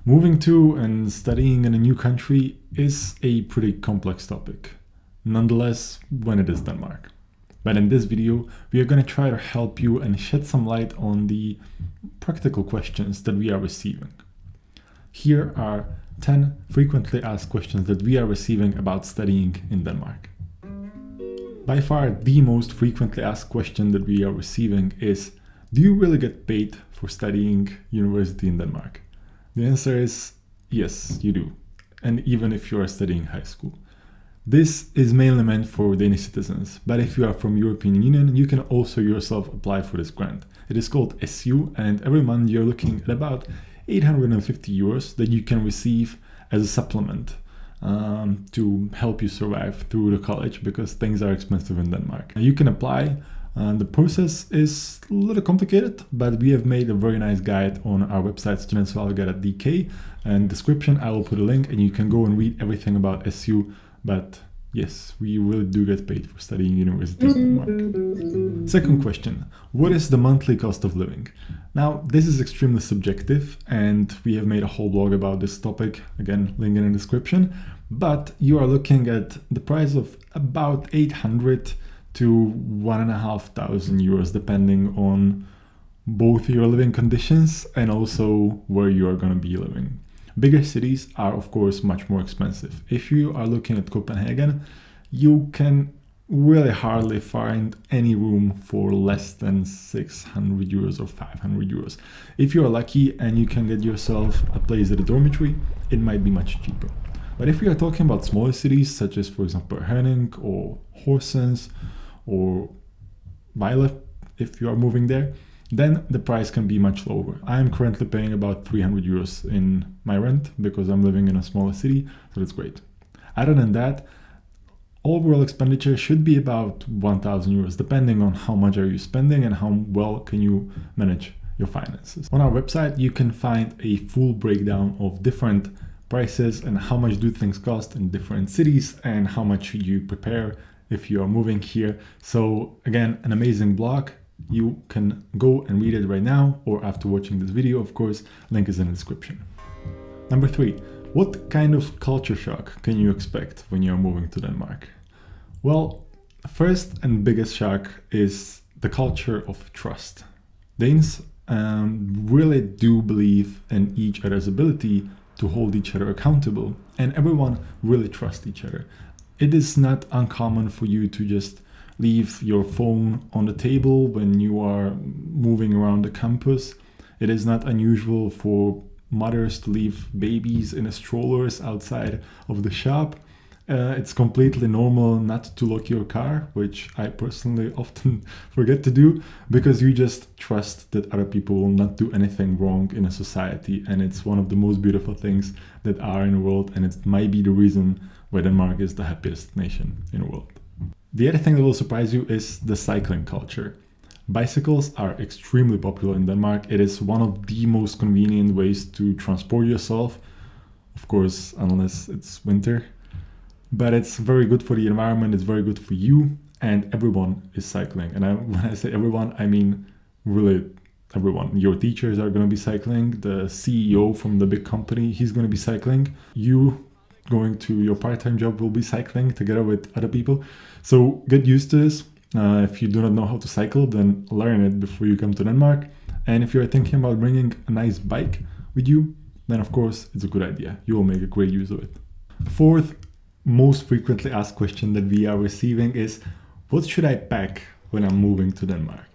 Moving to and studying in a new country is a pretty complex topic, nonetheless, when it is Denmark. But in this video, we are going to try to help you and shed some light on the practical questions that we are receiving. Here are 10 frequently asked questions that we are receiving about studying in Denmark. By far, the most frequently asked question that we are receiving is, do you really get paid for studying university in Denmark? The answer is yes, you do, and even if you are studying high school. This is mainly meant for Danish citizens, but if you are from European Union, you can also yourself apply for this grant. It is called SU, and every month you're looking at about 850 euros that you can receive as a supplement to help you survive through the college, because things are expensive in Denmark. You can apply. The process is a little complicated, but we have made a very nice guide on our website, guloggratis.dk, and description I will put a link and you can go and read everything about SU. But yes, we really do get paid for studying university in Denmark. Second question, what is the monthly cost of living? Now, this is extremely subjective and we have made a whole blog about this topic, again, link in the description, but you are looking at the price of about 800 to 1,500 euros, depending on both your living conditions and also where you are going to be living. Bigger cities are, of course, much more expensive. If you are looking at Copenhagen, you can really hardly find any room for less than 600 euros or 500 euros. If you are lucky and you can get yourself a place at a dormitory, it might be much cheaper. But if we are talking about smaller cities, such as, for example, Herning or Horsens, or Vejle, if you are moving there, then the price can be much lower. I am currently paying about 300 euros in my rent because I'm living in a smaller city, so that's great. Other than that, overall expenditure should be about 1,000 euros, depending on how much are you spending and how well can you manage your finances. On our website, you can find a full breakdown of different prices and how much do things cost in different cities and how much should you prepare if you are moving here. So again, an amazing blog. You can go and read it right now or after watching this video, of course, link is in the description. Number 3, what kind of culture shock can you expect when you're moving to Denmark? Well, first and biggest shock is the culture of trust. Danes really do believe in each other's ability to hold each other accountable, and everyone really trusts each other. It is not uncommon for you to just leave your phone on the table when you are moving around the campus. It is not unusual for mothers to leave babies in strollers outside of the shop. It's completely normal not to lock your car, which I personally often forget to do, because you just trust that other people will not do anything wrong in a society. And it's one of the most beautiful things that are in the world, and it might be the reason why Denmark is the happiest nation in the world. The other thing that will surprise you is the cycling culture. Bicycles are extremely popular in Denmark. It is one of the most convenient ways to transport yourself, of course, unless it's winter. But it's very good for the environment, it's very good for you, and everyone is cycling. And when I say everyone, I mean really everyone. Your teachers are going to be cycling, the CEO from the big company, he's going to be cycling. You going to your part-time job will be cycling together with other people. So get used to this. If you do not know how to cycle, then learn it before you come to Denmark. And if you're thinking about bringing a nice bike with you, then of course it's a good idea. You will make a great use of it. The fourth most frequently asked question that we are receiving is, what should I pack when I'm moving to Denmark?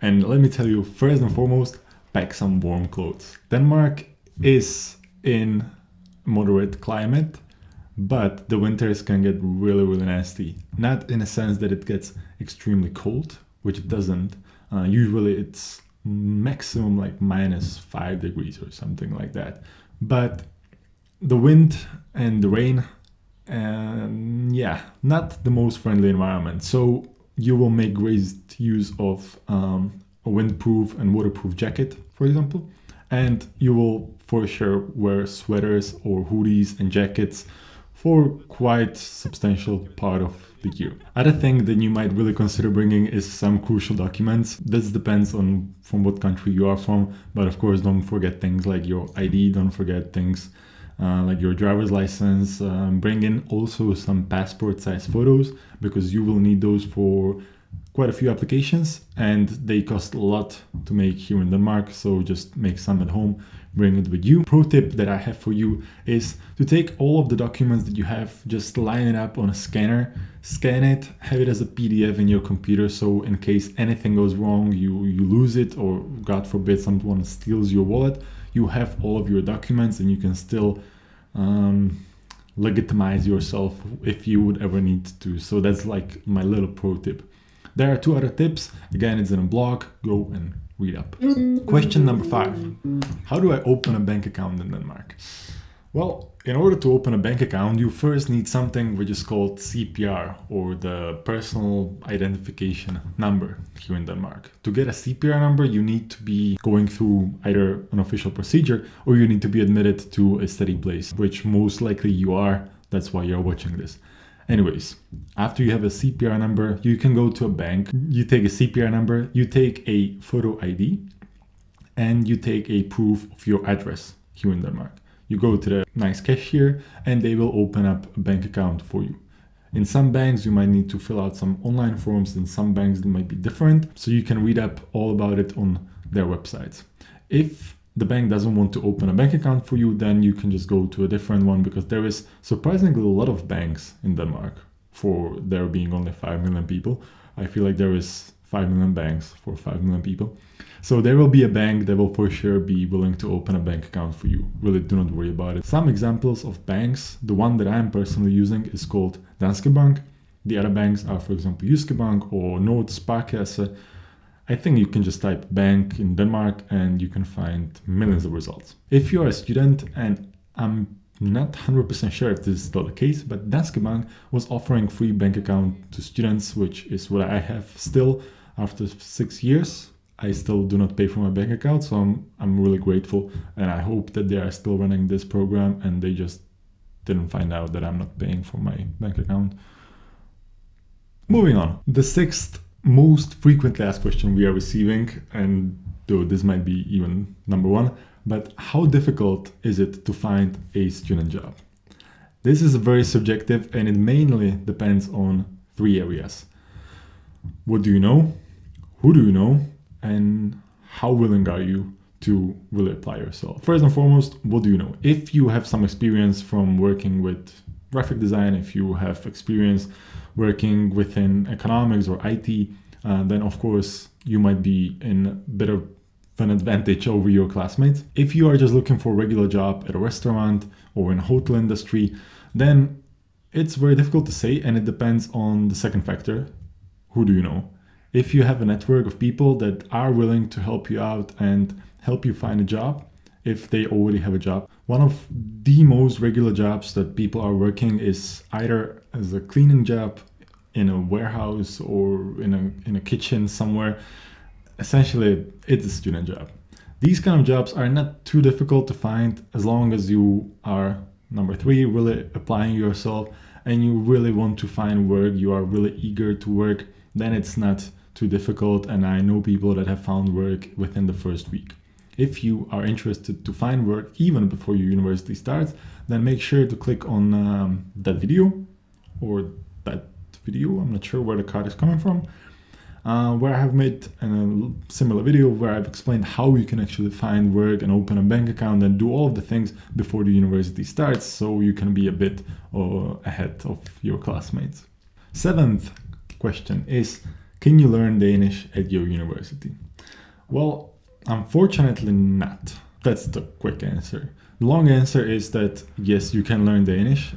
And let me tell you, first and foremost, pack some warm clothes. Denmark is in moderate climate, but the winters can get really, really nasty. Not in a sense that it gets extremely cold, which it doesn't. Usually it's maximum like -5 degrees or something like that. But the wind and the rain, not the most friendly environment. So you will make great use of a windproof and waterproof jacket, for example. And you will for sure wear sweaters or hoodies and jackets for quite substantial part of the year. Other thing that you might really consider bringing is some crucial documents. This depends on from what country you are from, but of course don't forget things like your ID, don't forget things like your driver's license. Bring in also some passport size photos because you will need those for quite a few applications and they cost a lot to make here in Denmark, so just make some at home, bring it with you. Pro tip that I have for you is to take all of the documents that you have, just line it up on a scanner, scan it, have it as a PDF in your computer, so in case anything goes wrong, you lose it, or God forbid someone steals your wallet, you have all of your documents and you can still legitimize yourself if you would ever need to. So that's like my little pro tip. There are 2 other tips. Again, it's in a blog. Go and read up. Question number 5. How do I open a bank account in Denmark? Well, in order to open a bank account, you first need something which is called CPR, or the personal identification number here in Denmark. To get a CPR number, you need to be going through either an official procedure or you need to be admitted to a study place, which most likely you are. That's why you're watching this. Anyways, after you have a CPR number, you can go to a bank, you take a CPR number, you take a photo ID, and you take a proof of your address here in Denmark. You go to the nice cashier and they will open up a bank account for you. In some banks, you might need to fill out some online forms. In some banks, it might be different. So you can read up all about it on their websites. If the bank doesn't want to open a bank account for you, then you can just go to a different one, because there is surprisingly a lot of banks in Denmark for there being only 5 million people. I feel like there is 5 million banks for 5 million people. So there will be a bank that will for sure be willing to open a bank account for you. Really, do not worry about it. Some examples of banks, the one that I'm personally using is called Danske Bank. The other banks are, for example, Jyske Bank or Nord Sparkasse. I think you can just type bank in Denmark and you can find millions of results. If you're a student, and I'm not 100% sure if this is still the case, but Danske Bank was offering free bank account to students, which is what I have still after 6 years. I still do not pay for my bank account, so I'm really grateful, and I hope that they are still running this program and they just didn't find out that I'm not paying for my bank account. Moving on. The 6th most frequently asked question we are receiving, and though this might be even number 1, but how difficult is it to find a student job? This is very subjective and it mainly depends on 3 areas. What do you know? Who do you know? And how willing are you to really apply yourself? First and foremost, what do you know? If you have some experience from working with graphic design, if you have experience working within economics or IT, then of course you might be in a bit of an advantage over your classmates. If you are just looking for a regular job at a restaurant or in a hotel industry, then it's very difficult to say, and it depends on the second factor. Who do you know? If you have a network of people that are willing to help you out and help you find a job, if they already have a job. One of the most regular jobs that people are working is either as a cleaning job in a warehouse or in a kitchen somewhere. Essentially, it's a student job. These kind of jobs are not too difficult to find as long as you are, number 3, really applying yourself and you really want to find work, you are really eager to work, then it's not too difficult, and I know people that have found work within the first week. If you are interested to find work even before your university starts, then make sure to click on that video, or that video, I'm not sure where the card is coming from, where I have made a similar video where I've explained how you can actually find work and open a bank account and do all of the things before the university starts, so you can be a bit ahead of your classmates. 7th question is, can you learn Danish at your university? Well, unfortunately not. That's the quick answer. The long answer is that yes, you can learn Danish.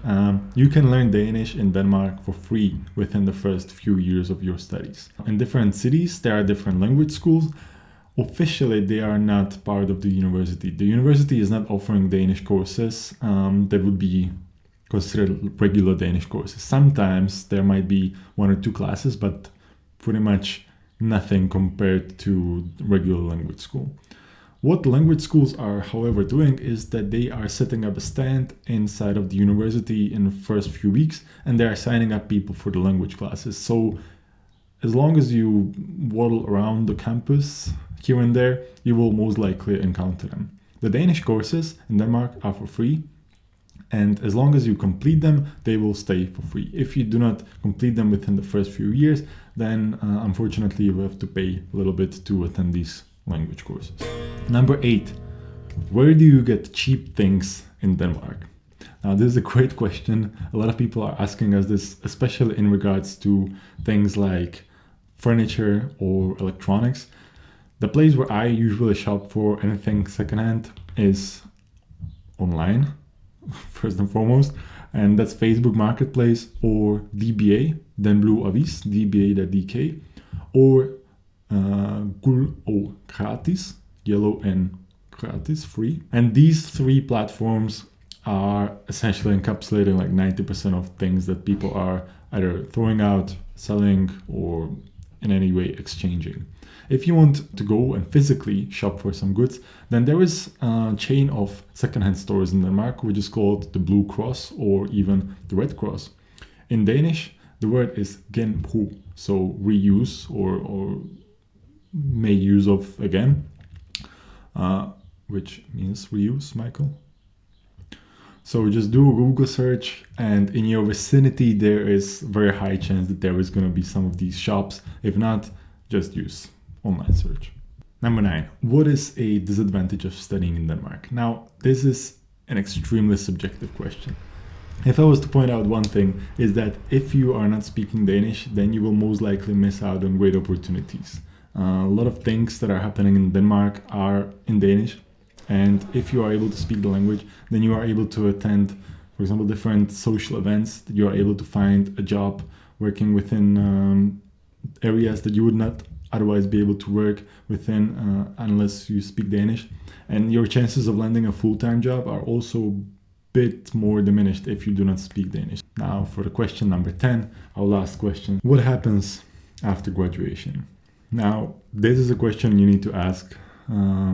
You can learn Danish in Denmark for free within the first few years of your studies. In different cities, there are different language schools. Officially, they are not part of the university. The university is not offering Danish courses that would be considered regular Danish courses. Sometimes there might be 1 or 2 classes, but pretty much nothing compared to regular language school. What language schools are, however, doing is that they are setting up a stand inside of the university in the first few weeks, and they are signing up people for the language classes. So as long as you waddle around the campus here and there, you will most likely encounter them. The Danish courses in Denmark are for free, and as long as you complete them, they will stay for free. If you do not complete them within the first few years, then unfortunately you will have to pay a little bit to attend these language courses. Number 8, where do you get cheap things in Denmark? Now, this is a great question. A lot of people are asking us this, especially in regards to things like furniture or electronics. The place where I usually shop for anything secondhand is online, first and foremost, and that's Facebook Marketplace or DBA, Den Blue Avis, dba.dk, or guloggratis, yellow and gratis, free. And these three platforms are essentially encapsulating like 90% of things that people are either throwing out, selling, or in any way exchanging. If you want to go and physically shop for some goods, then there is a chain of secondhand stores in Denmark, which is called the Blue Cross or even the Red Cross. In Danish, the word is genbrug, so reuse or make use of again, which means reuse, Michael. So just do a Google search, and in your vicinity there is a very high chance that there is going to be some of these shops. If not, just use online search. Number 9, what is a disadvantage of studying in Denmark? Now, this is an extremely subjective question. If I was to point out one thing, is that if you are not speaking Danish, then you will most likely miss out on great opportunities. A lot of things that are happening in Denmark are in Danish, and if you are able to speak the language, then you are able to attend, for example, different social events, that you are able to find a job working within areas that you would not otherwise be able to work within unless you speak Danish. And your chances of landing a full-time job are also a bit more diminished if you do not speak Danish. Now for the question number 10, our last question. What happens after graduation? Now, this is a question you need to ask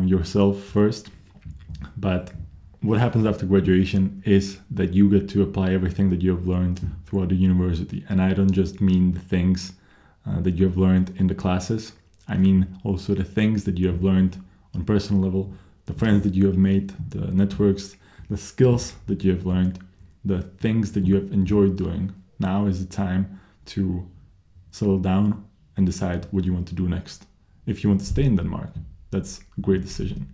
yourself first, but what happens after graduation is that you get to apply everything that you have learned throughout the university. And I don't just mean the things that you have learned in the classes. I mean also the things that you have learned on personal level, the friends that you have made, the networks, the skills that you have learned, the things that you have enjoyed doing. Now is the time to settle down and decide what you want to do next. If you want to stay in Denmark, that's a great decision.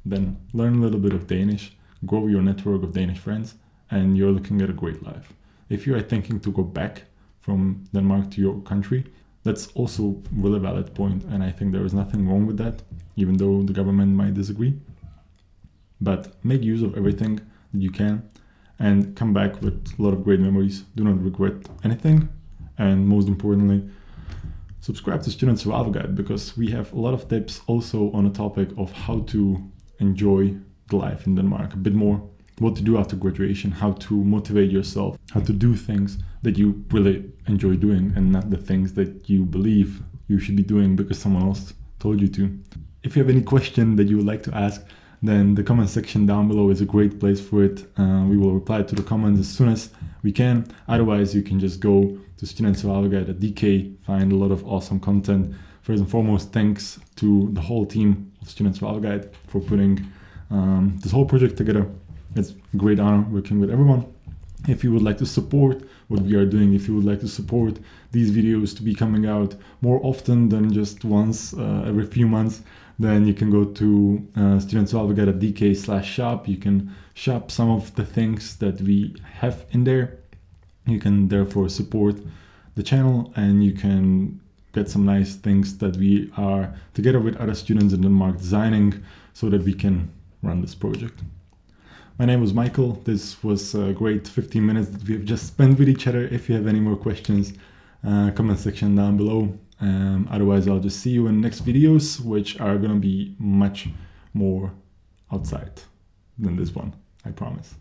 Then learn a little bit of Danish, grow your network of Danish friends, and you're looking at a great life. If you are thinking to go back from Denmark to your country, that's also a really valid point, and I think there is nothing wrong with that, even though the government might disagree. But make use of everything that you can and come back with a lot of great memories. Do not regret anything, and most importantly, subscribe to Student Survival Guide, because we have a lot of tips also on the topic of how to enjoy the life in Denmark a bit more, what to do after graduation, how to motivate yourself, how to do things that you really enjoy doing and not the things that you believe you should be doing because someone else told you to. If you have any question that you would like to ask, then the comment section down below is a great place for it. We will reply to the comments as soon as we can. Otherwise, you can just go to studentsurvivalguide.dk, find a lot of awesome content. First and foremost, thanks to the whole team of Student Survival Guide for putting this whole project together. It's a great honor working with everyone. If you would like to support what we are doing, if you would like to support these videos to be coming out more often than just once every few months, then you can go to studentsurvivalguide.dk/shop. You can shop some of the things that we have in there. You can therefore support the channel, and you can get some nice things that we are together with other students in Denmark designing so that we can run this project. My name was Michael. This was a great 15 minutes that we have just spent with each other. If you have any more questions, comment section down below. Otherwise, I'll just see you in next videos, which are going to be much more outside than this one, I promise.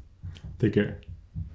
Take care.